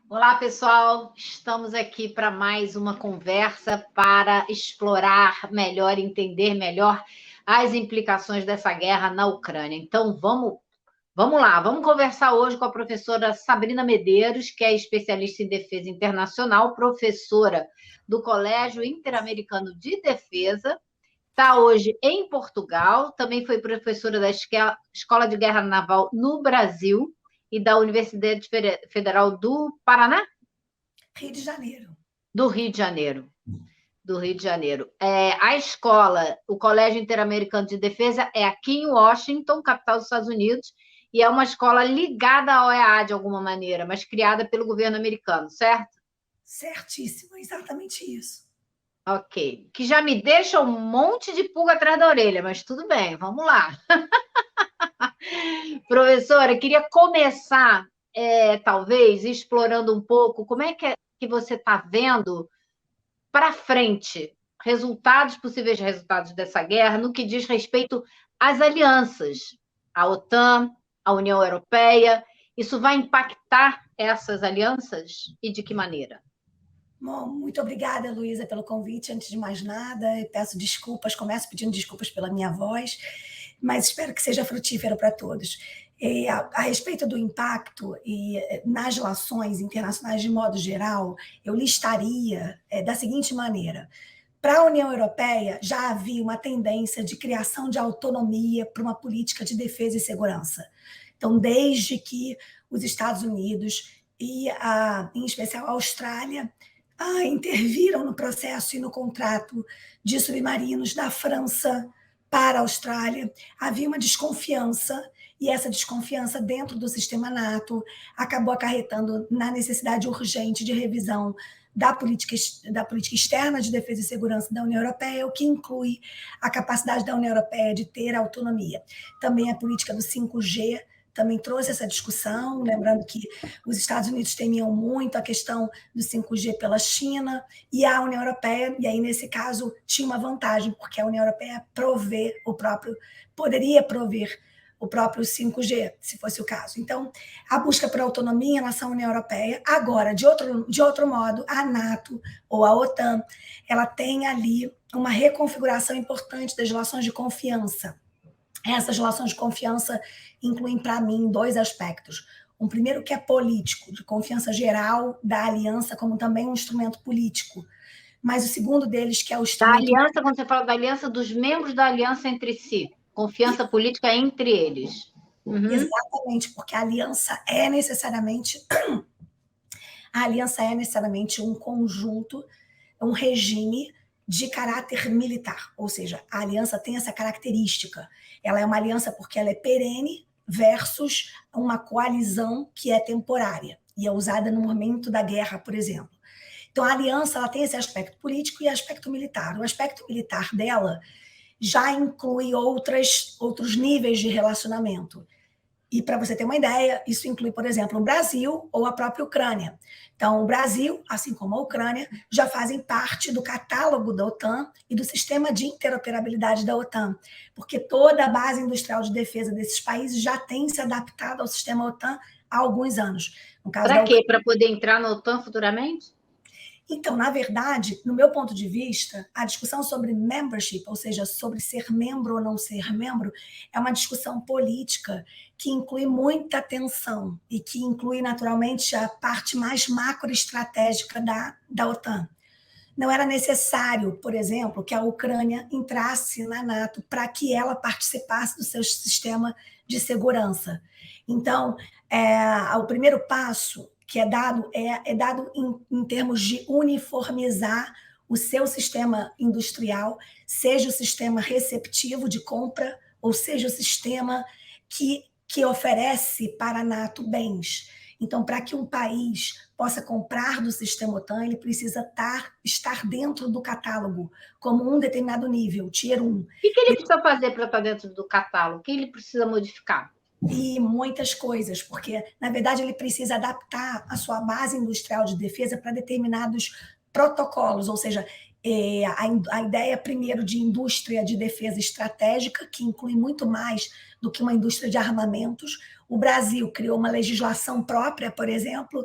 Olá, pessoal. Estamos aqui para mais uma conversa para explorar melhor, entender melhor as implicações dessa guerra na Ucrânia. Então, vamos lá. Vamos conversar hoje com a professora Sabrina Medeiros, que é especialista em defesa internacional, professora do Colégio Interamericano de Defesa. Está hoje em Portugal, também foi professora da Escola de Guerra Naval no Brasil e da Universidade Federal do Paraná, Rio de Janeiro. do Rio de Janeiro. Do Rio de Janeiro. A escola, o Colégio Interamericano de Defesa, é aqui em Washington, capital dos Estados Unidos, e é uma escola ligada à OEA de alguma maneira, mas criada pelo governo americano, certo? Certíssimo, exatamente isso. Ok. Que já me deixa um monte de pulga atrás da orelha, mas tudo bem, vamos lá. Professora, queria começar, talvez, explorando um pouco como é que você está vendo para frente possíveis resultados dessa guerra no que diz respeito às alianças, à OTAN, à União Europeia. Isso vai impactar essas alianças e de que maneira? Bom, muito obrigada, Luísa, pelo convite. Antes de mais nada, eu peço desculpas, começo pedindo desculpas pela minha voz, mas espero que seja frutífero para todos. A respeito do impacto nas relações internacionais de modo geral, eu listaria da seguinte maneira. Para a União Europeia, já havia uma tendência de criação de autonomia para uma política de defesa e segurança. Então, desde que os Estados Unidos e, em especial, a Austrália interviram no processo e no contrato de submarinos da França para a Austrália, havia uma desconfiança, e essa desconfiança dentro do sistema NATO acabou acarretando na necessidade urgente de revisão da política externa de defesa e segurança da União Europeia, o que inclui a capacidade da União Europeia de ter autonomia. Também a política do 5G também trouxe essa discussão, lembrando que os Estados Unidos temiam muito a questão do 5G pela China, e a União Europeia, e aí nesse caso tinha uma vantagem, porque a União Europeia poderia prover o próprio 5G, se fosse o caso. Então, a busca por autonomia em relação à União Europeia. Agora, de outro modo, a NATO ou a OTAN, ela tem ali uma reconfiguração importante das relações de confiança. Essas relações de confiança incluem, para mim, dois aspectos. Um primeiro que é político, de confiança geral da aliança como também um instrumento político. Mas o segundo deles, que é o instrumento... Da aliança, quando você fala da aliança, dos membros da aliança entre si. Confiança política entre eles. Uhum. Exatamente, porque a aliança é necessariamente um conjunto, um regime de caráter militar, ou seja, a aliança tem essa característica. Ela é uma aliança porque ela é perene versus uma coalizão que é temporária e é usada no momento da guerra, por exemplo. Então, a aliança ela tem esse aspecto político e aspecto militar. O aspecto militar dela já inclui outros níveis de relacionamento. E, para você ter uma ideia, isso inclui, por exemplo, o Brasil ou a própria Ucrânia. Então, o Brasil, assim como a Ucrânia, já fazem parte do catálogo da OTAN e do sistema de interoperabilidade da OTAN, porque toda a base industrial de defesa desses países já tem se adaptado ao sistema OTAN há alguns anos. Para quê? Para poder entrar na OTAN futuramente? Então, na verdade, no meu ponto de vista, a discussão sobre membership, ou seja, sobre ser membro ou não ser membro, é uma discussão política que inclui muita tensão e que inclui, naturalmente, a parte mais macroestratégica da OTAN. Não era necessário, por exemplo, que a Ucrânia entrasse na NATO para que ela participasse do seu sistema de segurança. Então, o primeiro passo que é dado em termos de uniformizar o seu sistema industrial, seja o sistema receptivo de compra, ou seja o sistema que oferece para a NATO bens. Então, para que um país possa comprar do sistema OTAN, ele precisa estar dentro do catálogo, como um determinado nível, Tier 1. O que ele precisa fazer para estar dentro do catálogo? O que ele precisa modificar? E muitas coisas, porque, na verdade, ele precisa adaptar a sua base industrial de defesa para determinados protocolos, ou seja, a ideia, primeiro, de indústria de defesa estratégica, que inclui muito mais do que uma indústria de armamentos. O Brasil criou uma legislação própria, por exemplo,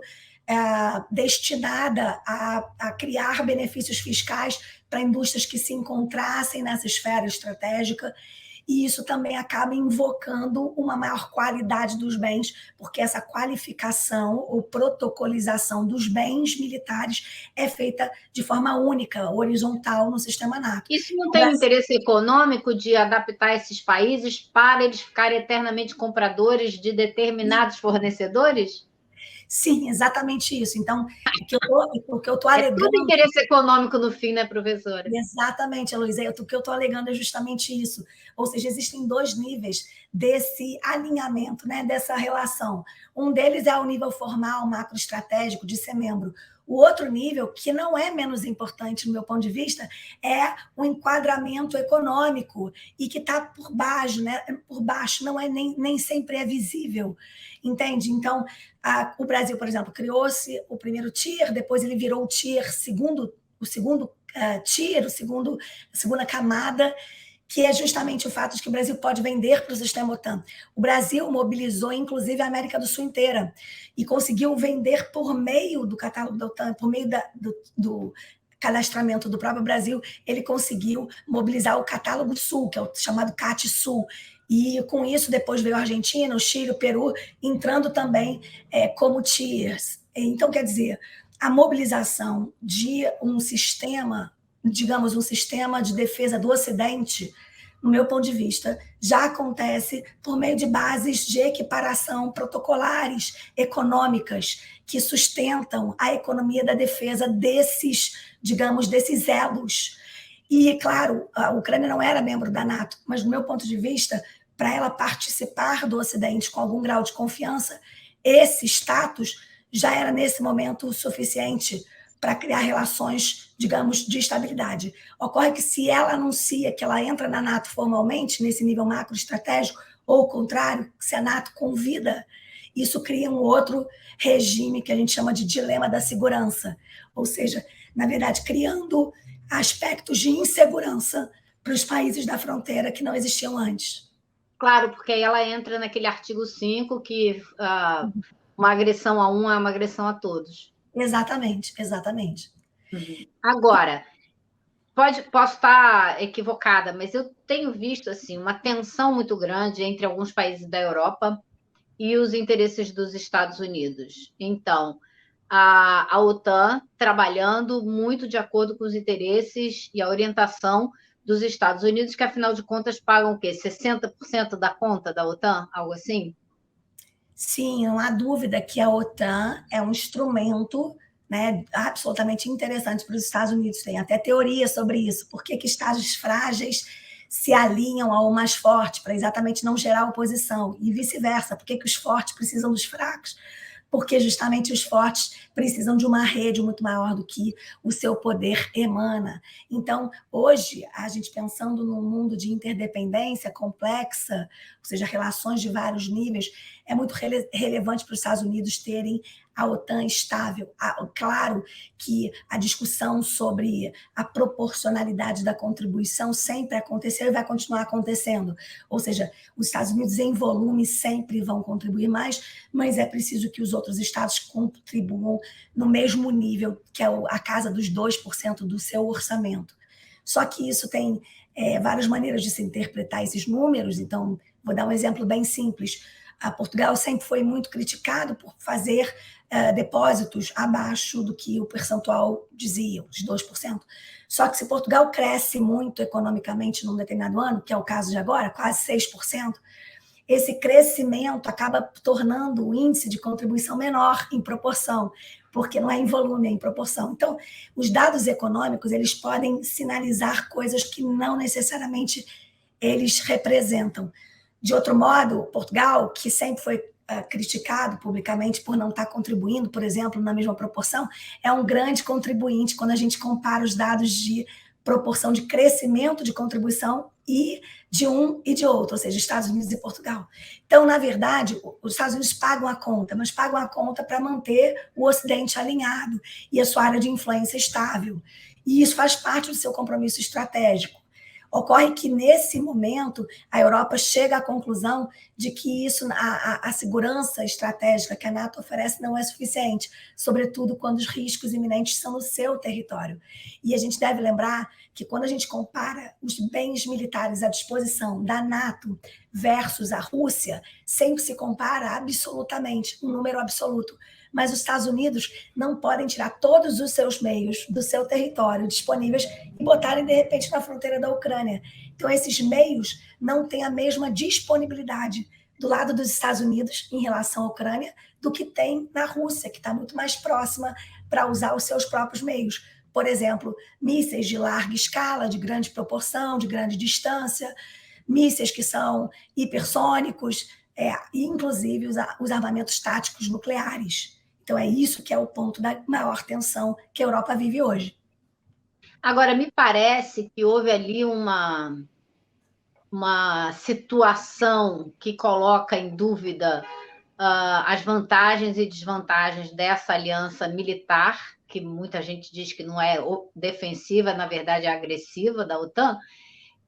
destinada a criar benefícios fiscais para indústrias que se encontrassem nessa esfera estratégica, e isso também acaba invocando uma maior qualidade dos bens, porque essa qualificação ou protocolização dos bens militares é feita de forma única, horizontal no sistema NATO. Isso não tem interesse econômico de adaptar esses países para eles ficarem eternamente compradores de determinados fornecedores? Sim, exatamente isso. Então, o que eu estou alegando... É tudo interesse econômico no fim, né, professora? Exatamente, Heloísa. O que eu estou alegando é justamente isso. Ou seja, existem 2 níveis desse alinhamento, né, dessa relação. Um deles é o nível formal, macroestratégico, de ser membro. O outro nível, que não é menos importante no meu ponto de vista, é o enquadramento econômico, e que está por baixo, né? Por baixo, não é nem sempre é visível, entende? Então, o Brasil, por exemplo, criou-se o primeiro tier, depois ele virou o tier segundo, o segundo tier, a segunda camada, que é justamente o fato de que o Brasil pode vender para o sistema OTAN. O Brasil mobilizou, inclusive, a América do Sul inteira e conseguiu vender por meio do catálogo da OTAN, por meio do cadastramento do próprio Brasil, ele conseguiu mobilizar o catálogo Sul, que é o chamado CAT Sul. E com isso, depois veio a Argentina, o Chile, o Peru, entrando também como tiers. Então, quer dizer, a mobilização de um sistema, digamos, um sistema de defesa do Ocidente, no meu ponto de vista, já acontece por meio de bases de equiparação protocolares, econômicas, que sustentam a economia da defesa desses, digamos, desses elos. E, claro, a Ucrânia não era membro da NATO, mas, no meu ponto de vista, para ela participar do Ocidente com algum grau de confiança, esse status já era, nesse momento, o suficiente para criar relações, digamos, de estabilidade. Ocorre que, se ela anuncia que ela entra na NATO formalmente, nesse nível macroestratégico, ou o contrário, se a NATO convida, isso cria um outro regime que a gente chama de dilema da segurança. Ou seja, na verdade, criando aspectos de insegurança para os países da fronteira que não existiam antes. Claro, porque aí ela entra naquele artigo 5 que uma agressão a um é uma agressão a todos. Exatamente, exatamente. Agora, posso estar equivocada, mas eu tenho visto assim uma tensão muito grande entre alguns países da Europa e os interesses dos Estados Unidos. Então, a OTAN trabalhando muito de acordo com os interesses e a orientação dos Estados Unidos, que, afinal de contas, pagam o quê? 60% da conta da OTAN? Algo assim? Sim, não há dúvida que a OTAN é um instrumento, né, absolutamente interessante para os Estados Unidos. Tem até teoria sobre isso. Por que estados frágeis se alinham ao mais forte, para exatamente não gerar oposição? E vice-versa. Por que os fortes precisam dos fracos? Porque justamente os fortes precisam de uma rede muito maior do que o seu poder emana. Então, hoje, a gente pensando num mundo de interdependência complexa, ou seja, relações de vários níveis, é muito relevante para os Estados Unidos terem a OTAN estável. Claro que a discussão sobre a proporcionalidade da contribuição sempre aconteceu e vai continuar acontecendo. Ou seja, os Estados Unidos, em volume, sempre vão contribuir mais, mas é preciso que os outros estados contribuam no mesmo nível, que é a casa dos 2% do seu orçamento. Só que isso tem várias maneiras de se interpretar esses números. Então, vou dar um exemplo bem simples. Portugal sempre foi muito criticado por fazer depósitos abaixo do que o percentual dizia, os 2%. Só que, se Portugal cresce muito economicamente num determinado ano, que é o caso de agora, quase 6%, esse crescimento acaba tornando o índice de contribuição menor em proporção, porque não é em volume, é em proporção. Então, os dados econômicos, eles podem sinalizar coisas que não necessariamente eles representam. De outro modo, Portugal, que sempre foi criticado publicamente por não estar contribuindo, por exemplo, na mesma proporção, é um grande contribuinte quando a gente compara os dados de proporção de crescimento de contribuição e de um e de outro, ou seja, Estados Unidos e Portugal. Então, na verdade, os Estados Unidos pagam a conta, mas pagam a conta para manter o Ocidente alinhado e a sua área de influência estável. E isso faz parte do seu compromisso estratégico. Ocorre que, nesse momento, a Europa chega à conclusão de que isso, a segurança estratégica que a NATO oferece não é suficiente, sobretudo quando os riscos iminentes são no seu território. E a gente deve lembrar que, quando a gente compara os bens militares à disposição da NATO versus a Rússia, sempre se compara absolutamente, um número absoluto. Mas os Estados Unidos não podem tirar todos os seus meios do seu território disponíveis e botarem, de repente, na fronteira da Ucrânia. Então, esses meios não têm a mesma disponibilidade do lado dos Estados Unidos em relação à Ucrânia do que tem na Rússia, que está muito mais próxima para usar os seus próprios meios. Por exemplo, mísseis de larga escala, de grande proporção, de grande distância, mísseis que são hipersônicos, e inclusive os armamentos táticos nucleares. Então, é isso que é o ponto da maior tensão que a Europa vive hoje. Agora, me parece que houve ali uma situação que coloca em dúvida as vantagens e desvantagens dessa aliança militar, que muita gente diz que não é defensiva, na verdade é agressiva da OTAN,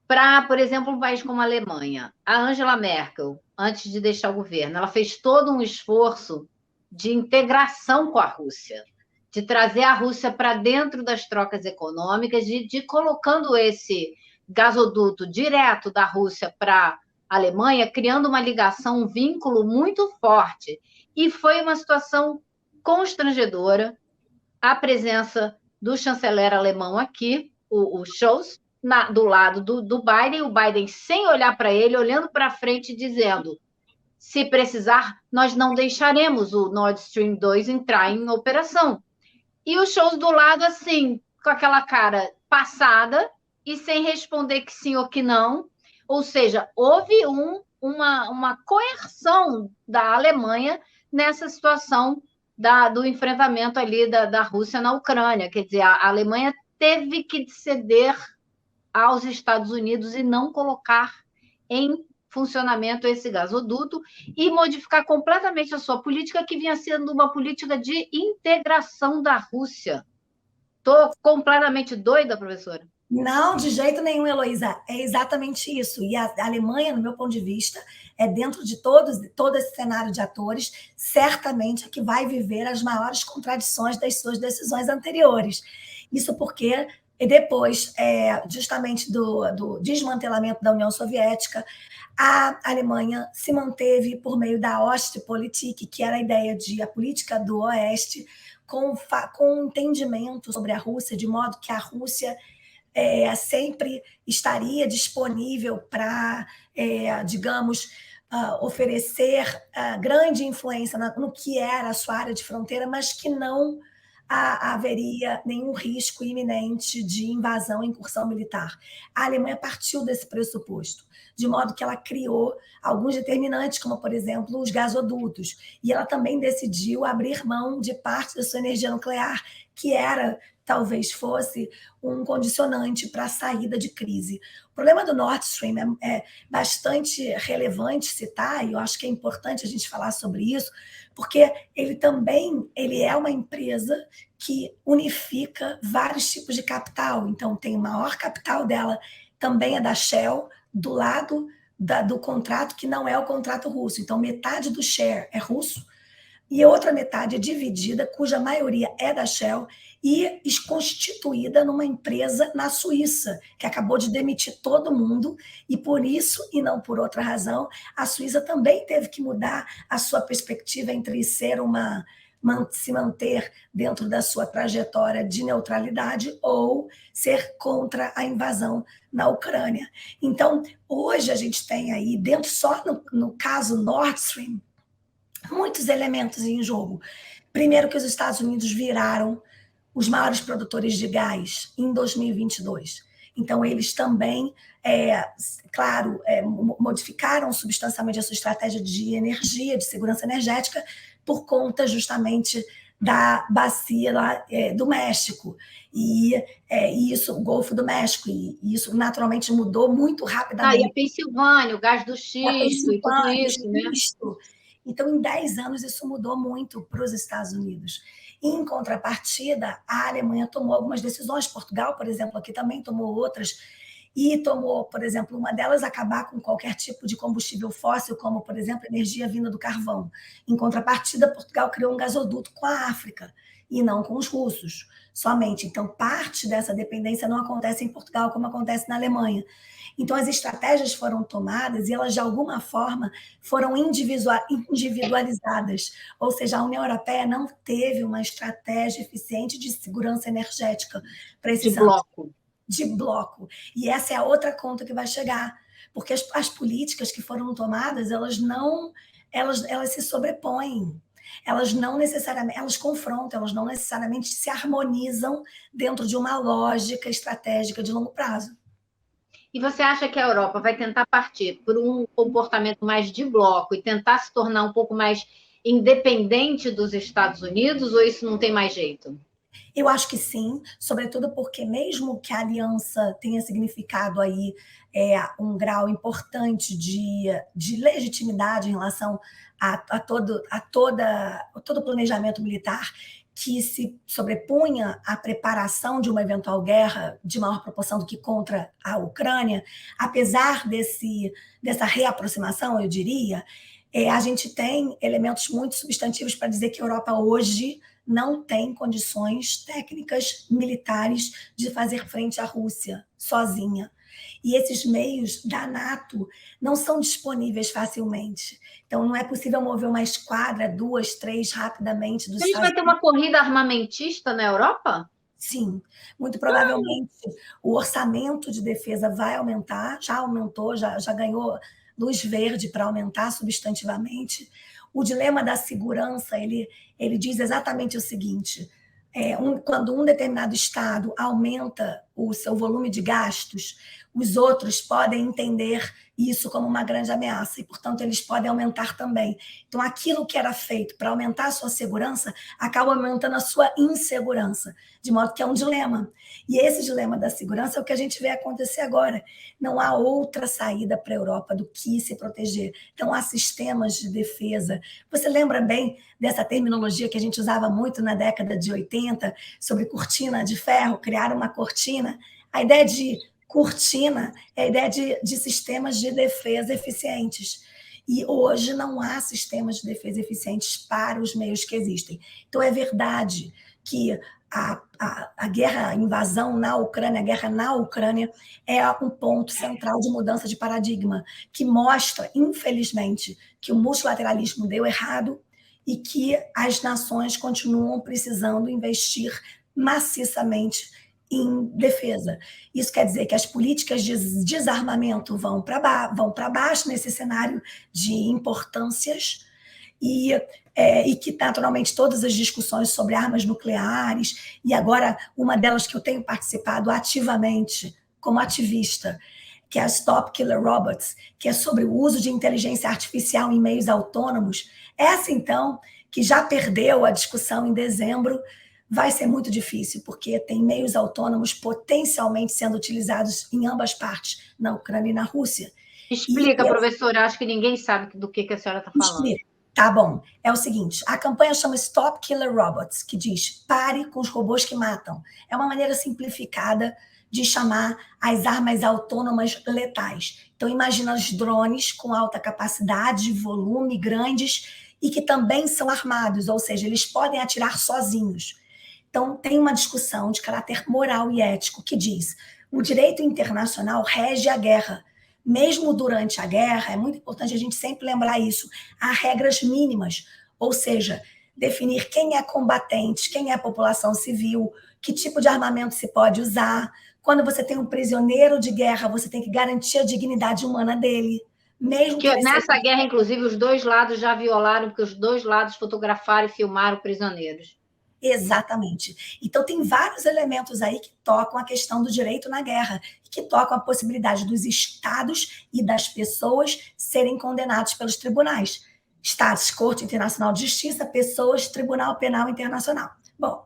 para, por exemplo, um país como a Alemanha. A Angela Merkel, antes de deixar o governo, ela fez todo um esforço de integração com a Rússia, de trazer a Rússia para dentro das trocas econômicas, de colocando esse gasoduto direto da Rússia para a Alemanha, criando uma ligação, um vínculo muito forte. E foi uma situação constrangedora a presença do chanceler alemão aqui, o Scholz, do lado do Biden, o Biden sem olhar para ele, olhando para frente, dizendo: se precisar, nós não deixaremos o Nord Stream 2 entrar em operação. E o Scholz do lado, assim, com aquela cara passada e sem responder que sim ou que não. Ou seja, houve uma coerção da Alemanha nessa situação do enfrentamento ali da Rússia na Ucrânia. Quer dizer, a Alemanha teve que ceder aos Estados Unidos e não colocar em funcionamento esse gasoduto e modificar completamente a sua política, que vinha sendo uma política de integração da Rússia. Estou completamente doida, professora? Não, de jeito nenhum, Heloísa. É exatamente isso. E a Alemanha, no meu ponto de vista, dentro de todo esse cenário de atores, certamente é que vai viver as maiores contradições das suas decisões anteriores. Isso porque, depois, justamente do desmantelamento da União Soviética, a Alemanha se manteve por meio da Ostpolitik, que era a política do Oeste, com entendimento sobre a Rússia, de modo que a Rússia sempre estaria disponível para, digamos, oferecer grande influência no que era a sua área de fronteira, mas que não haveria nenhum risco iminente de invasão e incursão militar. A Alemanha partiu desse pressuposto, de modo que ela criou alguns determinantes, como, por exemplo, os gasodutos, e ela também decidiu abrir mão de parte da sua energia nuclear, que talvez fosse um condicionante para a saída de crise. O problema do Nord Stream é bastante relevante citar, e eu acho que é importante a gente falar sobre isso, porque ele é uma empresa que unifica vários tipos de capital. Então, tem o maior capital dela, também é da Shell, do lado do contrato que não é o contrato russo. Então, metade do share é russo, e a outra metade é dividida, cuja maioria é da Shell, e constituída numa empresa na Suíça, que acabou de demitir todo mundo, e por isso, e não por outra razão, a Suíça também teve que mudar a sua perspectiva entre se manter dentro da sua trajetória de neutralidade ou ser contra a invasão na Ucrânia. Então, hoje a gente tem aí, só no caso Nord Stream, muitos elementos em jogo. Primeiro, que os Estados Unidos viraram os maiores produtores de gás em 2022. Então, eles também, modificaram substancialmente a sua estratégia de energia, de segurança energética, por conta justamente da bacia lá, do México. E isso, o Golfo do México, e isso naturalmente mudou muito E a rapidamente. Pensilvânia, o gás do A xisto e tudo Pensilvânia, isso, né? isto. Então, em 10 anos, isso mudou muito para os Estados Unidos. E, em contrapartida, a Alemanha tomou algumas decisões, Portugal, por exemplo, aqui também tomou outras, e tomou, por exemplo, uma delas acabar com qualquer tipo de combustível fóssil, como, por exemplo, energia vinda do carvão. Em contrapartida, Portugal criou um gasoduto com a África, e não com os russos somente. Então, parte dessa dependência não acontece em Portugal, como acontece na Alemanha. Então, as estratégias foram tomadas e elas, de alguma forma, foram individualizadas. Ou seja, a União Europeia não teve uma estratégia eficiente de segurança energética para esses anos. De bloco. E essa é a outra conta que vai chegar. Porque as políticas que foram tomadas, elas se sobrepõem. Elas não necessariamente, elas confrontam, elas não necessariamente se harmonizam dentro de uma lógica estratégica de longo prazo. E você acha que a Europa vai tentar partir por um comportamento mais de bloco e tentar se tornar um pouco mais independente dos Estados Unidos, ou isso não tem mais jeito? Eu acho que sim, sobretudo porque mesmo que a aliança tenha significado aí um grau importante de legitimidade em relação a todo o planejamento militar, que se sobrepunha à preparação de uma eventual guerra de maior proporção do que contra a Ucrânia, apesar dessa reaproximação, eu diria, a gente tem elementos muito substantivos para dizer que a Europa hoje não tem condições técnicas militares de fazer frente à Rússia sozinha. E esses meios da NATO não são disponíveis facilmente. Então, não é possível mover uma esquadra, 2, 3, rapidamente dos A gente Estados vai ter Unidos. uma corrida armamentista na Europa? Sim, muito provavelmente o orçamento de defesa vai aumentar, já aumentou, já ganhou luz verde para aumentar substantivamente. O dilema da segurança, ele diz exatamente o seguinte, quando um determinado Estado aumenta o seu volume de gastos, os outros podem entender isso como uma grande ameaça e, portanto, eles podem aumentar também. Então, aquilo que era feito para aumentar a sua segurança acaba aumentando a sua insegurança, de modo que é um dilema. E esse dilema da segurança é o que a gente vê acontecer agora. Não há outra saída para a Europa do que se proteger. Então, há sistemas de defesa. Você lembra bem dessa terminologia que a gente usava muito na década de 80, sobre cortina de ferro, criar uma cortina? A ideia de cortina é a ideia de sistemas de defesa eficientes. E hoje não há sistemas de defesa eficientes para os meios que existem. Então, é verdade que a guerra, a invasão na Ucrânia, a guerra na Ucrânia é um ponto central de mudança de paradigma, que mostra, infelizmente, que o multilateralismo deu errado e que as nações continuam precisando investir maciçamente em defesa. Isso quer dizer que as políticas de desarmamento vão para baixo nesse cenário de importâncias e que, naturalmente, todas as discussões sobre armas nucleares, e agora uma delas que eu tenho participado ativamente como ativista, que é a Stop Killer Robots, que é sobre o uso de inteligência artificial em meios autônomos. Essa, então, que já perdeu a discussão em dezembro, vai ser muito difícil, porque tem meios autônomos potencialmente sendo utilizados em ambas partes, na Ucrânia e na Rússia. Explica, professora, acho que ninguém sabe do que a senhora está falando. Explica. Tá bom. É o seguinte, a campanha chama Stop Killer Robots, que diz pare com os robôs que matam. É uma maneira simplificada de chamar as armas autônomas letais. Então, imagina os drones com alta capacidade, volume, grandes, e que também são armados, ou seja, eles podem atirar sozinhos. Então, tem uma discussão de caráter moral e ético que diz o direito internacional rege a guerra. Mesmo durante a guerra, é muito importante a gente sempre lembrar isso, há regras mínimas, ou seja, definir quem é combatente, quem é população civil, que tipo de armamento se pode usar. Quando você tem um prisioneiro de guerra, você tem que garantir a dignidade humana dele. Mesmo que nessa guerra, inclusive, os dois lados já violaram, porque os dois lados fotografaram e filmaram prisioneiros. Exatamente. Então, tem vários elementos aí que tocam a questão do direito na guerra, que tocam a possibilidade dos estados e das pessoas serem condenados pelos tribunais. Estados, Corte Internacional de Justiça, pessoas, Tribunal Penal Internacional. Bom,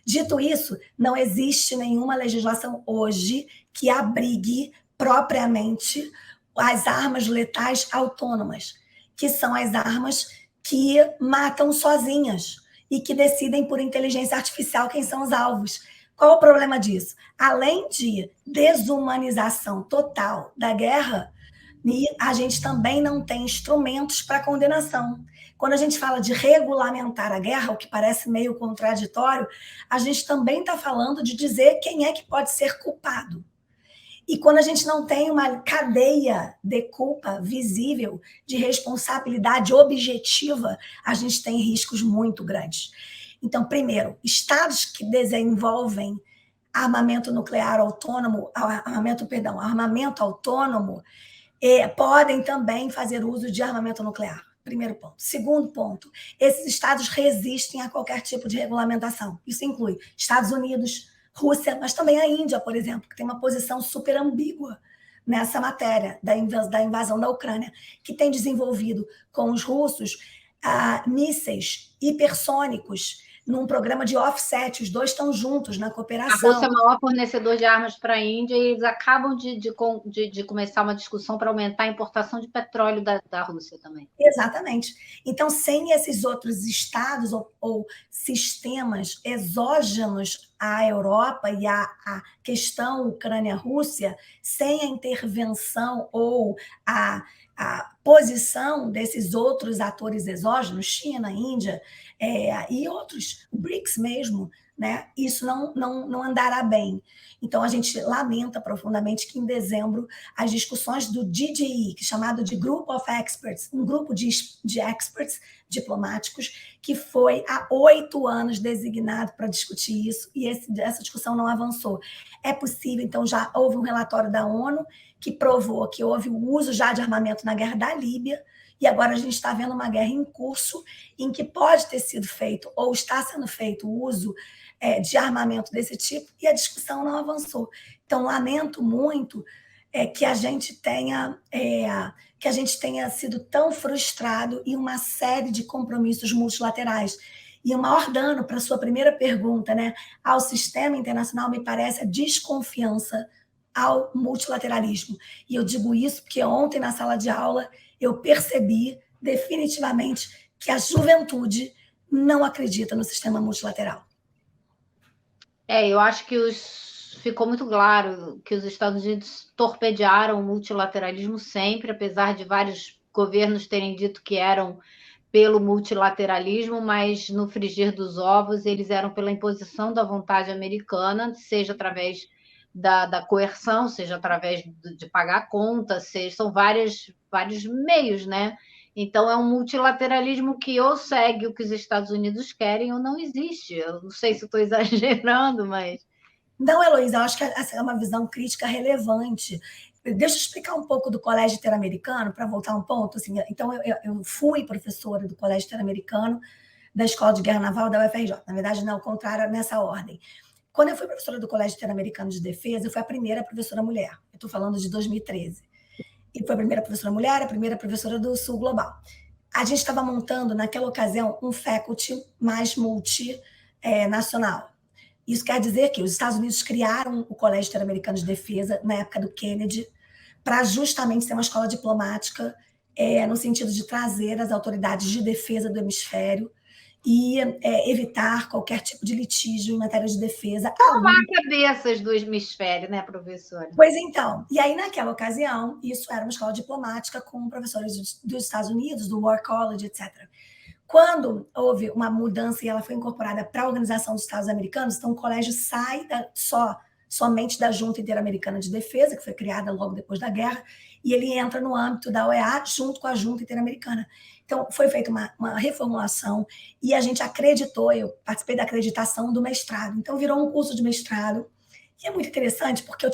dito isso, não existe nenhuma legislação hoje que abrigue propriamente as armas letais autônomas, que são as armas que matam sozinhas e que decidem por inteligência artificial quem são os alvos. Qual o problema disso? Além de desumanização total da guerra, a gente também não tem instrumentos para condenação. Quando a gente fala de regulamentar a guerra, o que parece meio contraditório, a gente também está falando de dizer quem é que pode ser culpado. E quando a gente não tem uma cadeia de culpa visível, de responsabilidade objetiva, a gente tem riscos muito grandes. Então, primeiro, estados que desenvolvem armamento nuclear autônomo, armamento autônomo, podem também fazer uso de armamento nuclear. Primeiro ponto. Segundo ponto, esses estados resistem a qualquer tipo de regulamentação. Isso inclui Estados Unidos, Rússia, mas também a Índia, por exemplo, que tem uma posição super ambígua nessa matéria da invasão da Ucrânia, que tem desenvolvido com os russos mísseis hipersônicos num programa de offset. Os dois estão juntos na cooperação. A Rússia é o maior fornecedor de armas para a Índia e eles acabam de começar uma discussão para aumentar a importação de petróleo da Rússia também. Exatamente. Então, sem esses outros estados ou sistemas exógenos à Europa e à questão Ucrânia-Rússia, sem a intervenção ou a posição desses outros atores exógenos, China, Índia, e outros, o BRICS mesmo, né? Isso não andará bem. Então, a gente lamenta profundamente que, em dezembro, as discussões do GGE, que é chamado de Group of Experts, um grupo de experts diplomáticos, que foi há 8 anos designado para discutir isso, e essa discussão não avançou. É possível, então, já houve um relatório da ONU que provou que houve o uso já de armamento na guerra da Líbia, e agora a gente está vendo uma guerra em curso em que pode ter sido feito ou está sendo feito o uso de armamento desse tipo, e a discussão não avançou. Então, lamento muito que a gente tenha sido tão frustrado em uma série de compromissos multilaterais. E o maior dano, para a sua primeira pergunta, né, ao sistema internacional, me parece a desconfiança ao multilateralismo. E eu digo isso porque ontem, na sala de aula, eu percebi definitivamente que a juventude não acredita no sistema multilateral. Eu acho que ficou muito claro que os Estados Unidos torpedearam o multilateralismo sempre, apesar de vários governos terem dito que eram pelo multilateralismo, mas no frigir dos ovos eles eram pela imposição da vontade americana, seja através da coerção, seja através de pagar contas, são vários meios, né? Então, é um multilateralismo que ou segue o que os Estados Unidos querem ou não existe. Eu não sei se estou exagerando, mas... Não, Heloísa, eu acho que essa é uma visão crítica relevante. Deixa eu explicar um pouco do Colégio Interamericano, para voltar um ponto. Assim, então, eu fui professora do Colégio Interamericano, da Escola de Guerra Naval da UFRJ. Na verdade, não, ao contrário, nessa ordem. Quando eu fui professora do Colégio Interamericano de Defesa, eu fui a primeira professora mulher. Eu estou falando de 2013. E foi a primeira professora mulher, a primeira professora do Sul Global. A gente estava montando, naquela ocasião, um faculty mais multinacional. Isso quer dizer que os Estados Unidos criaram o Colégio Interamericano de Defesa, na época do Kennedy, para justamente ser uma escola diplomática, no sentido de trazer as autoridades de defesa do hemisfério e evitar qualquer tipo de litígio em matéria de defesa. Salvar cabeças do hemisfério, né, professora? Pois então, e aí naquela ocasião, isso era uma escola diplomática com professores dos Estados Unidos, do War College, etc. Quando houve uma mudança e ela foi incorporada para a Organização dos Estados Americanos, então o colégio sai somente da Junta Interamericana de Defesa, que foi criada logo depois da guerra, e ele entra no âmbito da OEA junto com a Junta Interamericana. Então, foi feita uma reformulação e a gente acreditou, eu participei da acreditação do mestrado. Então, virou um curso de mestrado. E é muito interessante, porque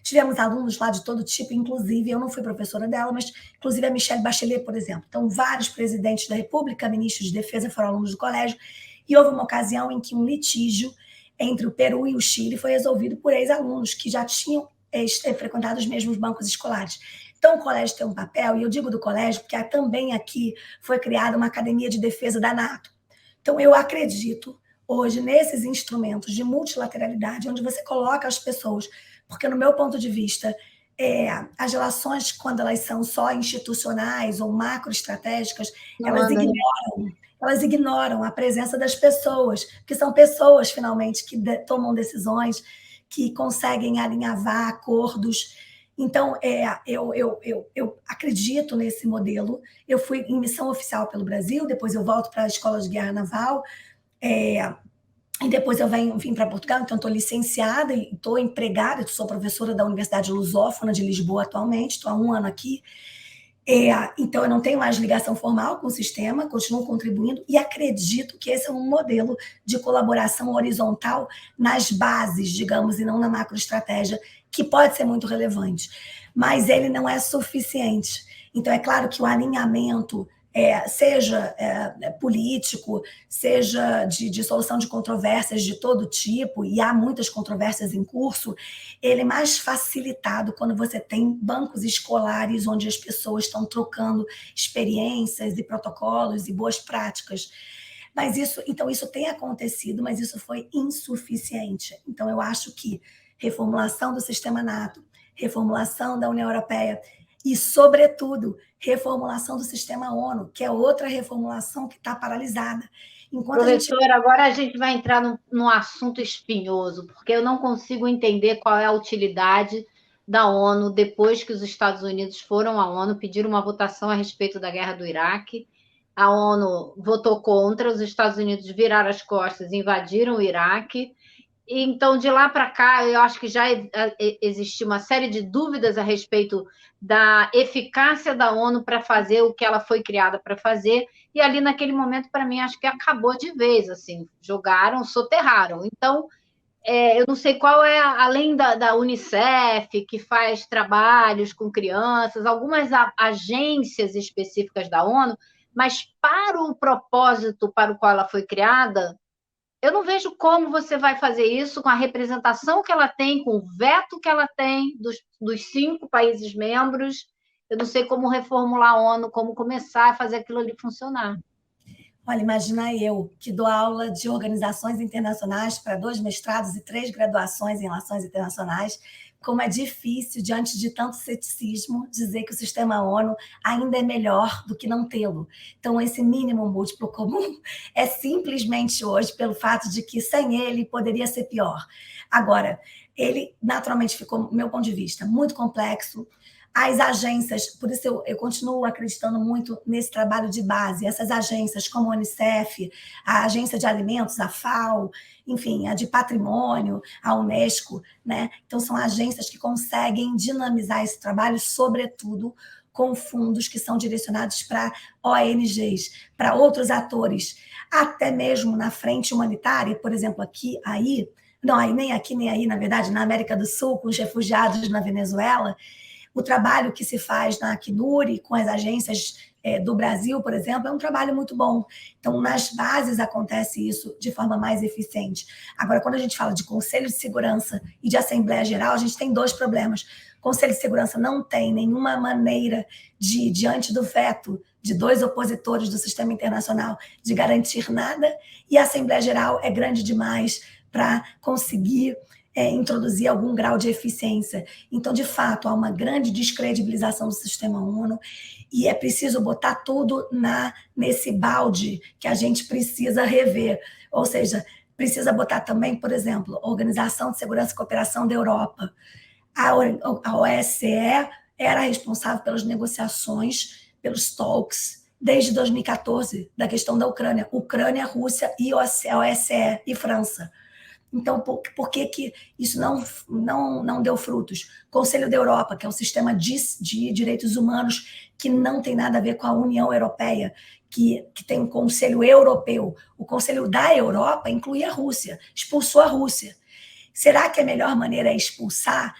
tivemos alunos lá de todo tipo, inclusive, eu não fui professora dela, mas inclusive a Michelle Bachelet, por exemplo. Então, vários presidentes da República, ministros de defesa foram alunos do colégio, e houve uma ocasião em que um litígio entre o Peru e o Chile foi resolvido por ex-alunos que já tinham frequentado os mesmos bancos escolares. Então, o colégio tem um papel, e eu digo do colégio porque também aqui foi criada uma academia de defesa da NATO. Então, eu acredito hoje nesses instrumentos de multilateralidade, onde você coloca as pessoas, porque no meu ponto de vista, as relações, quando elas são só institucionais ou macroestratégicas, elas ignoram a presença das pessoas, que são pessoas, finalmente, que tomam decisões, que conseguem alinhavar acordos. Então, eu acredito nesse modelo. Eu fui em missão oficial pelo Brasil, depois eu volto para a Escola de Guerra Naval, e depois eu vim para Portugal, então estou licenciada e estou empregada, sou professora da Universidade Lusófona de Lisboa atualmente, estou há 1 ano aqui. Então, eu não tenho mais ligação formal com o sistema, continuo contribuindo e acredito que esse é um modelo de colaboração horizontal nas bases, digamos, e não na macroestratégia, que pode ser muito relevante, mas ele não é suficiente. Então, é claro que o alinhamento, seja político, seja de solução de controvérsias de todo tipo, e há muitas controvérsias em curso, ele é mais facilitado quando você tem bancos escolares onde as pessoas estão trocando experiências e protocolos e boas práticas. Mas isso tem acontecido, mas isso foi insuficiente. Então, eu acho que reformulação do sistema NATO, reformulação da União Europeia e, sobretudo, reformulação do sistema ONU, que é outra reformulação que está paralisada. Professora, agora a gente vai entrar num assunto espinhoso, porque eu não consigo entender qual é a utilidade da ONU depois que os Estados Unidos foram à ONU, pediram uma votação a respeito da guerra do Iraque. A ONU votou contra, os Estados Unidos viraram as costas, invadiram o Iraque. Então, de lá para cá, eu acho que já existiu uma série de dúvidas a respeito da eficácia da ONU para fazer o que ela foi criada para fazer, e ali naquele momento, para mim, acho que acabou de vez, assim, jogaram, soterraram. Então, eu não sei qual é, além da Unicef, que faz trabalhos com crianças, algumas agências específicas da ONU, mas para o propósito para o qual ela foi criada, eu não vejo como você vai fazer isso com a representação que ela tem, com o veto que ela tem dos 5 países membros. Eu não sei como reformular a ONU, como começar a fazer aquilo ali funcionar. Olha, imagina eu, que dou aula de organizações internacionais para 2 mestrados e 3 graduações em relações internacionais, como é difícil, diante de tanto ceticismo, dizer que o sistema ONU ainda é melhor do que não tê-lo. Então, esse mínimo múltiplo comum é simplesmente hoje pelo fato de que sem ele poderia ser pior. Agora, ele naturalmente ficou, do meu ponto de vista, muito complexo. As agências, por isso eu continuo acreditando muito nesse trabalho de base, essas agências como a Unicef, a Agência de Alimentos, a FAO, enfim, a de Patrimônio, a Unesco, né? Então, são agências que conseguem dinamizar esse trabalho, sobretudo com fundos que são direcionados para ONGs, para outros atores, até mesmo na frente humanitária, por exemplo, nem aqui, nem aí, na verdade, na América do Sul, com os refugiados na Venezuela. O trabalho que se faz na Acnur, com as agências do Brasil, por exemplo, é um trabalho muito bom. Então, nas bases acontece isso de forma mais eficiente. Agora, quando a gente fala de Conselho de Segurança e de Assembleia Geral, a gente tem 2 problemas. O Conselho de Segurança não tem nenhuma maneira de, diante do veto de 2 opositores do sistema internacional, de garantir nada, e a Assembleia Geral é grande demais para conseguir introduzir algum grau de eficiência. Então, de fato, há uma grande descredibilização do sistema ONU e é preciso botar tudo nesse balde que a gente precisa rever. Ou seja, precisa botar também, por exemplo, a Organização de Segurança e Cooperação da Europa. A OSCE era responsável pelas negociações, pelos talks, desde 2014, da questão da Ucrânia. Ucrânia, Rússia e OSCE e França. Então, por que isso não deu frutos? Conselho da Europa, que é um sistema de direitos humanos que não tem nada a ver com a União Europeia, que tem um Conselho Europeu. O Conselho da Europa inclui a Rússia, expulsou a Rússia. Será que a melhor maneira é expulsar?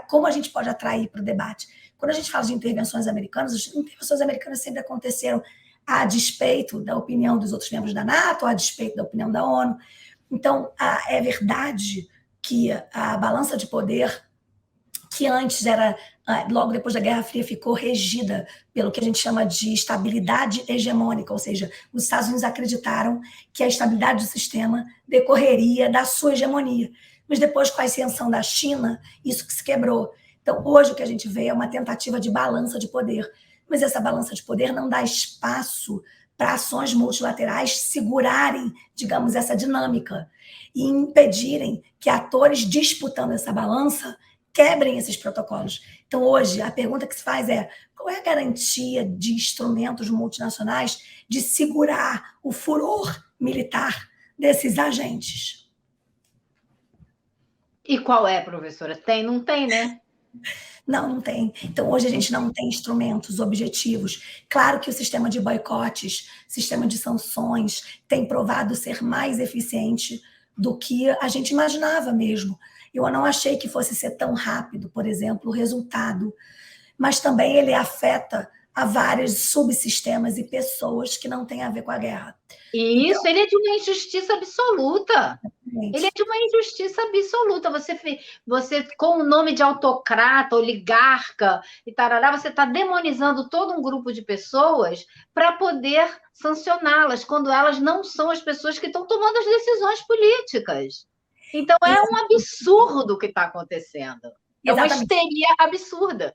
Como a gente pode atrair para o debate? Quando a gente fala de intervenções americanas, as intervenções americanas sempre aconteceram a despeito da opinião dos outros membros da NATO, a despeito da opinião da ONU. Então, é verdade que a balança de poder que antes era, logo depois da Guerra Fria, ficou regida pelo que a gente chama de estabilidade hegemônica, ou seja, os Estados Unidos acreditaram que a estabilidade do sistema decorreria da sua hegemonia. Mas depois, com a ascensão da China, isso que se quebrou. Então, hoje o que a gente vê é uma tentativa de balança de poder, mas essa balança de poder não dá espaço para ações multilaterais segurarem, digamos, essa dinâmica e impedirem que atores disputando essa balança quebrem esses protocolos. Então, hoje, a pergunta que se faz é: qual é a garantia de instrumentos multinacionais de segurar o furor militar desses agentes? E qual é, professora? Tem? Não tem, né? Não, não tem. Então, hoje a gente não tem instrumentos objetivos. Claro que o sistema de boicotes, sistema de sanções, tem provado ser mais eficiente do que a gente imaginava mesmo. Eu não achei que fosse ser tão rápido, por exemplo, o resultado. Mas também ele afeta a vários subsistemas e pessoas que não têm a ver com a guerra. E isso, ele é de uma injustiça absoluta. Ele é de uma injustiça absoluta. Você com o nome de autocrata, oligarca e tarará, você está demonizando todo um grupo de pessoas para poder sancioná-las, quando elas não são as pessoas que estão tomando as decisões políticas. Então, é um absurdo o que está acontecendo. É uma histeria absurda.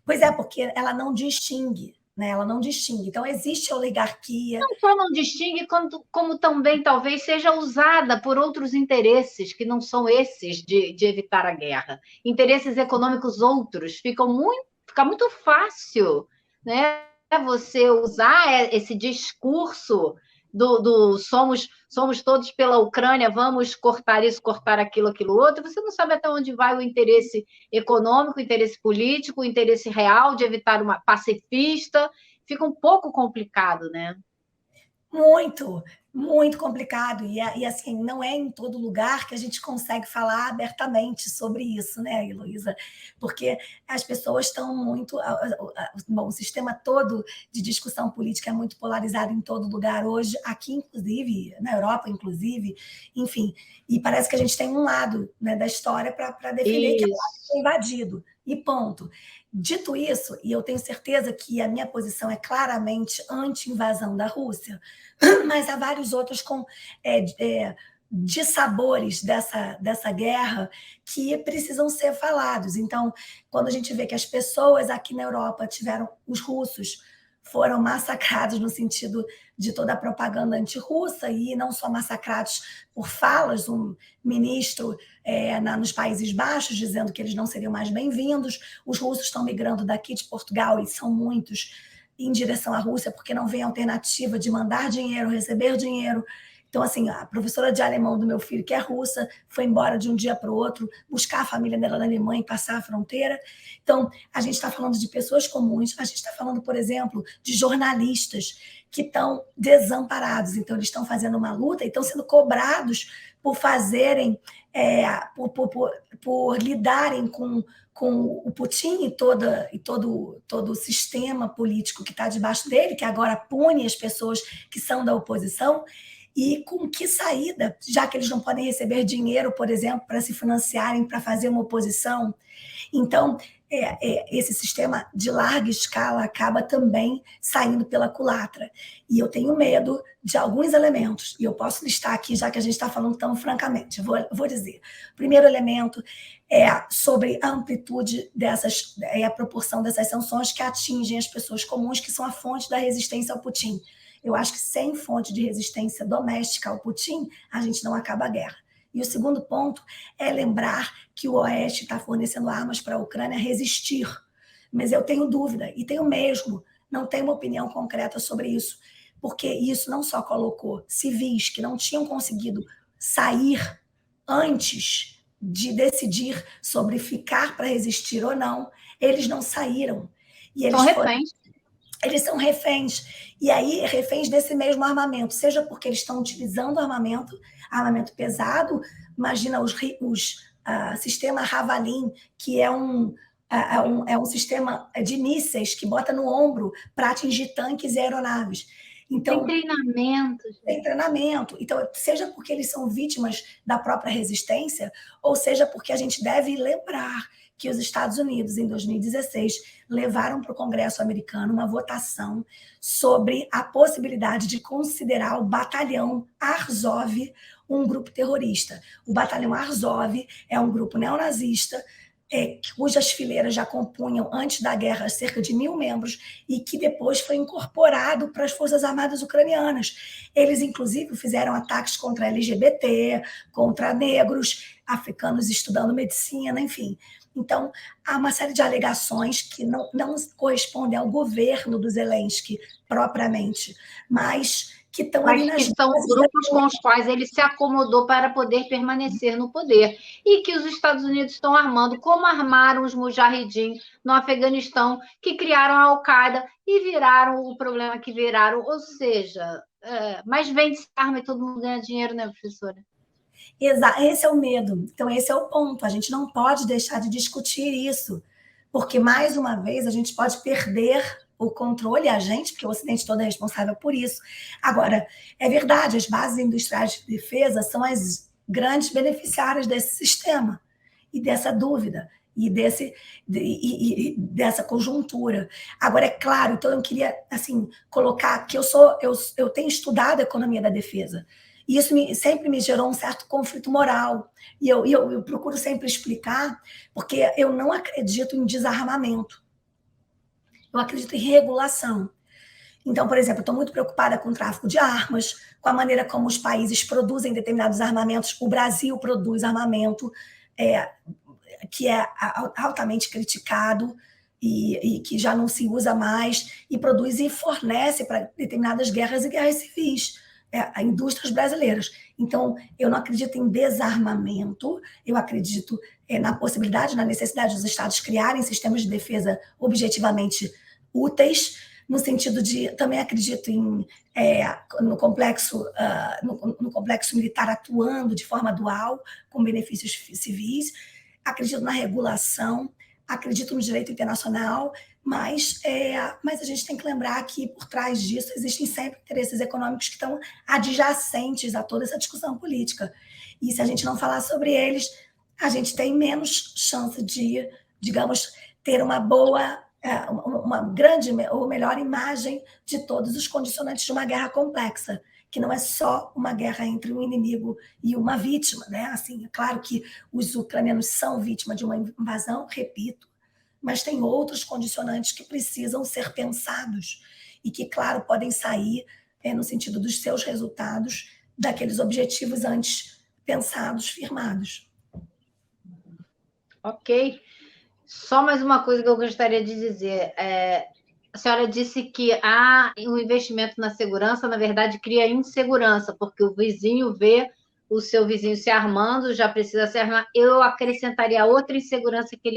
Pois é, porque ela não distingue. Né? Ela não distingue. Então, existe a oligarquia. Não só não distingue, como também talvez seja usada por outros interesses, que não são esses de evitar a guerra. Interesses econômicos outros. Fica muito fácil, né? Você usar esse discurso do somos todos pela Ucrânia, vamos cortar isso, cortar aquilo outro. Você não sabe até onde vai o interesse econômico, o interesse político, o interesse real de evitar uma pacifista. Fica um pouco complicado, né? Muito, muito complicado. E assim, não é em todo lugar que a gente consegue falar abertamente sobre isso, né, Heloísa? Porque as pessoas estão muito. Bom, o sistema todo de discussão política é muito polarizado em todo lugar hoje, aqui, inclusive, na Europa, inclusive, enfim. E parece que a gente tem um lado, né, da história para defender que é invadido. E ponto. Dito isso, e eu tenho certeza que a minha posição é claramente anti-invasão da Rússia, mas há vários outros com dissabores dessa guerra que precisam ser falados. Então, quando a gente vê que as pessoas aqui na Europa os russos foram massacrados no sentido de toda a propaganda antirrussa, e não só massacrados por falas, um ministro nos Países Baixos dizendo que eles não seriam mais bem-vindos. Os russos estão migrando daqui de Portugal, e são muitos, em direção à Rússia, porque não vem alternativa de mandar dinheiro, receber dinheiro. Então, assim, a professora de alemão do meu filho, que é russa, foi embora de um dia para o outro, buscar a família dela na Alemanha e passar a fronteira. Então, a gente está falando de pessoas comuns, a gente está falando, por exemplo, de jornalistas que estão desamparados. Então, eles estão fazendo uma luta e estão sendo cobrados por fazerem, por lidarem com o Putin e todo o sistema político que está debaixo dele, que agora pune as pessoas que são da oposição. E com que saída, já que eles não podem receber dinheiro, por exemplo, para se financiarem, para fazer uma oposição. Então, esse sistema de larga escala acaba também saindo pela culatra. E eu tenho medo de alguns elementos, e eu posso listar aqui, já que a gente está falando tão francamente. Eu vou dizer. O primeiro elemento é sobre a amplitude a proporção dessas sanções que atingem as pessoas comuns, que são a fonte da resistência ao Putin. Eu acho que sem fonte de resistência doméstica ao Putin, a gente não acaba a guerra. E o segundo ponto é lembrar que o Oeste está fornecendo armas para a Ucrânia resistir. Mas eu tenho dúvida, e tenho mesmo, não tenho uma opinião concreta sobre isso, porque isso não só colocou civis que não tinham conseguido sair antes de decidir sobre ficar para resistir ou não, eles não saíram. E eles são reféns. Eles são reféns. E aí, reféns desse mesmo armamento, seja porque eles estão utilizando armamento pesado, imagina sistema Javelin, que é um sistema de mísseis que bota no ombro para atingir tanques e aeronaves. Então, tem treinamento. Então, seja porque eles são vítimas da própria resistência, ou seja porque a gente deve lembrar que os Estados Unidos, em 2016, levaram para o Congresso americano uma votação sobre a possibilidade de considerar o Batalhão Azov um grupo terrorista. O Batalhão Azov é um grupo neonazista, cujas fileiras já compunham, antes da guerra, cerca de 1.000 membros, e que depois foi incorporado para as Forças Armadas Ucranianas. Eles, inclusive, fizeram ataques contra LGBT, contra negros, africanos estudando medicina, enfim. Então, há uma série de alegações que não correspondem ao governo do Zelensky propriamente, mas que estão ali nas... que são grupos com os quais ele se acomodou para poder permanecer no poder. E que os Estados Unidos estão armando, como armaram os Mujahideen no Afeganistão, que criaram a Al-Qaeda e viraram o problema que viraram. Ou seja, mas vende-se arma e todo mundo ganha dinheiro, né, professora? Esse é o medo. Então, esse é o ponto. A gente não pode deixar de discutir isso, porque, mais uma vez, a gente pode perder o controle, a gente, porque o Ocidente todo é responsável por isso. Agora, é verdade, as bases industriais de defesa são as grandes beneficiárias desse sistema e dessa dúvida e dessa conjuntura. Agora, é claro, então eu queria assim colocar que eu tenho estudado a economia da defesa. E isso sempre me gerou um certo conflito moral. E eu procuro sempre explicar, porque eu não acredito em desarmamento. Eu acredito em regulação. Então, por exemplo, eu estou muito preocupada com o tráfico de armas, com a maneira como os países produzem determinados armamentos. O Brasil produz armamento que é altamente criticado e que já não se usa mais, e produz e fornece para determinadas guerras e guerras civis, indústrias brasileiras. Então, eu não acredito em desarmamento, eu acredito na possibilidade, na necessidade dos Estados criarem sistemas de defesa objetivamente úteis, no sentido de, também acredito no complexo militar atuando de forma dual, com benefícios civis, acredito na regulação, acredito no direito internacional, mas a gente tem que lembrar que por trás disso existem sempre interesses econômicos que estão adjacentes a toda essa discussão política. E se a gente não falar sobre eles, a gente tem menos chance de, digamos, ter uma boa, uma grande ou melhor imagem de todos os condicionantes de uma guerra complexa, que não é só uma guerra entre um inimigo e uma vítima, né? Assim, é claro que os ucranianos são vítimas de uma invasão, repito, mas tem outros condicionantes que precisam ser pensados e que, claro, podem sair no sentido dos seus resultados, daqueles objetivos antes pensados, firmados. Ok. Só mais uma coisa que eu gostaria de dizer. A senhora disse que um investimento na segurança, na verdade, cria insegurança, porque o vizinho vê o seu vizinho se armando, já precisa se armar. Eu acrescentaria outra insegurança que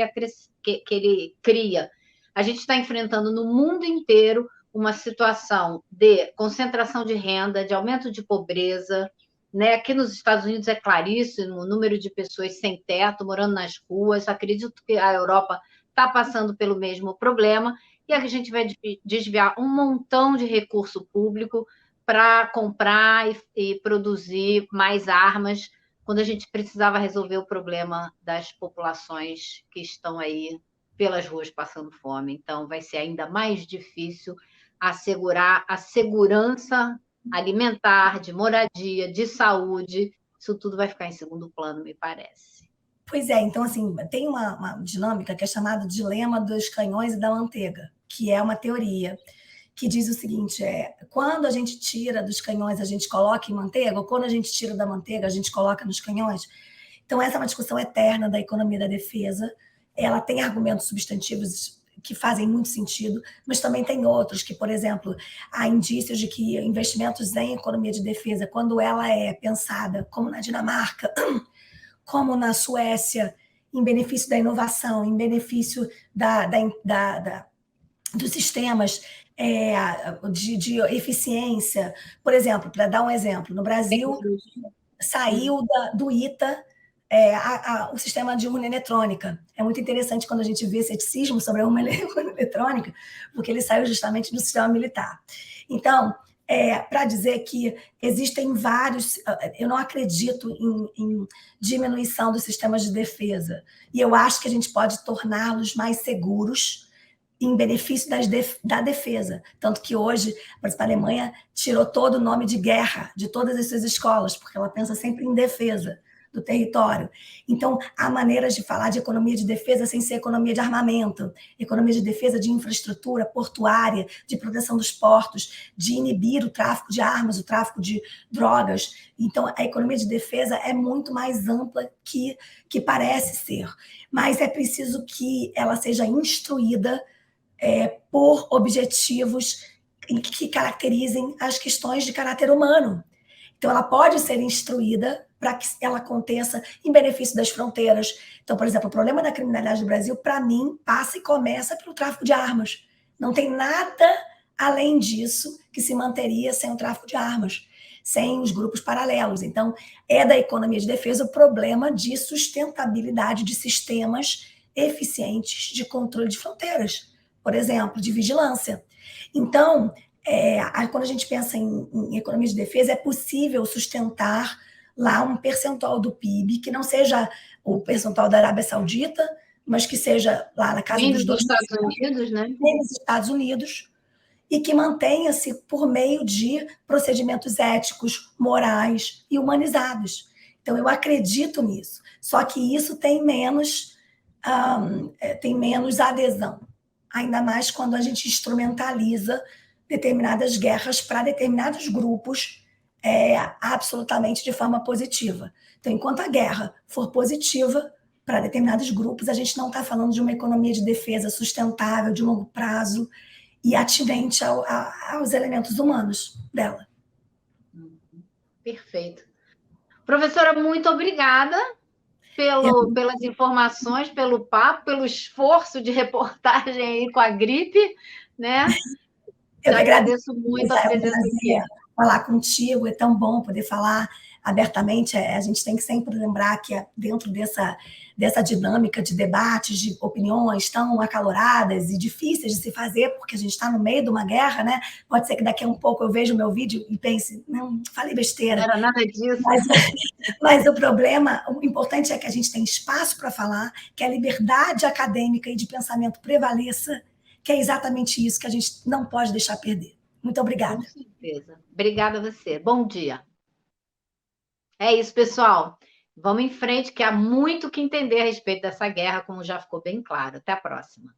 ele cria. A gente está enfrentando no mundo inteiro uma situação de concentração de renda, de aumento de pobreza, né? Aqui nos Estados Unidos é claríssimo o número de pessoas sem teto, morando nas ruas. Acredito que a Europa está passando pelo mesmo problema, e a gente vai desviar um montão de recurso público para comprar e produzir mais armas, quando a gente precisava resolver o problema das populações que estão aí pelas ruas passando fome. Então, vai ser ainda mais difícil assegurar a segurança alimentar, de moradia, de saúde. Isso tudo vai ficar em segundo plano, me parece. Pois é, então, assim, tem uma dinâmica que é chamada de dilema dos canhões e da manteiga, que é uma teoria que diz o seguinte, quando a gente tira dos canhões, a gente coloca em manteiga, ou quando a gente tira da manteiga, a gente coloca nos canhões. Então, essa é uma discussão eterna da economia da defesa. Ela tem argumentos substantivos que fazem muito sentido, mas também tem outros que, por exemplo, há indícios de que investimentos em economia de defesa, quando ela é pensada, como na Dinamarca, como na Suécia, em benefício da inovação, em benefício dos sistemas de eficiência. Por exemplo, para dar um exemplo, no Brasil saiu do ITA o sistema de urna eletrônica. É muito interessante quando a gente vê ceticismo sobre a urna eletrônica, porque ele saiu justamente do sistema militar. Então, para dizer que existem vários. Eu não acredito em diminuição dos sistemas de defesa. E eu acho que a gente pode torná-los mais seguros em benefício da defesa. Tanto que hoje, por exemplo, a Alemanha tirou todo o nome de guerra de todas as suas escolas, porque ela pensa sempre em defesa do território. Então, há maneiras de falar de economia de defesa sem ser economia de armamento, economia de defesa de infraestrutura portuária, de proteção dos portos, de inibir o tráfico de armas, o tráfico de drogas. Então, a economia de defesa é muito mais ampla que parece ser, mas é preciso que ela seja instruída por objetivos que caracterizem as questões de caráter humano. Então, ela pode ser instruída para que ela aconteça em benefício das fronteiras. Então, por exemplo, o problema da criminalidade do Brasil, para mim, passa e começa pelo tráfico de armas. Não tem nada além disso que se manteria sem o tráfico de armas, sem os grupos paralelos. Então, é da economia de defesa o problema de sustentabilidade de sistemas eficientes de controle de fronteiras, por exemplo, de vigilância. Então, quando a gente pensa em economia de defesa, é possível sustentar lá um percentual do PIB que não seja o percentual da Arábia Saudita, mas que seja lá na casa dos Estados Unidos, né? Nos Estados Unidos, e que mantenha-se por meio de procedimentos éticos, morais e humanizados. Então, eu acredito nisso. Só que isso tem menos adesão, ainda mais quando a gente instrumentaliza determinadas guerras para determinados grupos absolutamente de forma positiva. Então, enquanto a guerra for positiva para determinados grupos, a gente não está falando de uma economia de defesa sustentável, de longo prazo e atinente aos elementos humanos dela. Perfeito. Professora, muito obrigada pelas informações, pelo papo, pelo esforço de reportagem aí com a gripe, né? Eu agradeço muito a presença aqui. Falar contigo, é tão bom poder falar abertamente. A gente tem que sempre lembrar que dentro dessa dinâmica de debates, de opiniões tão acaloradas e difíceis de se fazer, porque a gente está no meio de uma guerra, né? Pode ser que daqui a um pouco eu veja o meu vídeo e pense, não, falei besteira. Não era nada disso. Mas o importante é que a gente tem espaço para falar, que a liberdade acadêmica e de pensamento prevaleça, que é exatamente isso que a gente não pode deixar perder. Muito obrigada. Com certeza. Obrigada a você. Bom dia. É isso, pessoal. Vamos em frente, que há muito que entender a respeito dessa guerra, como já ficou bem claro. Até a próxima.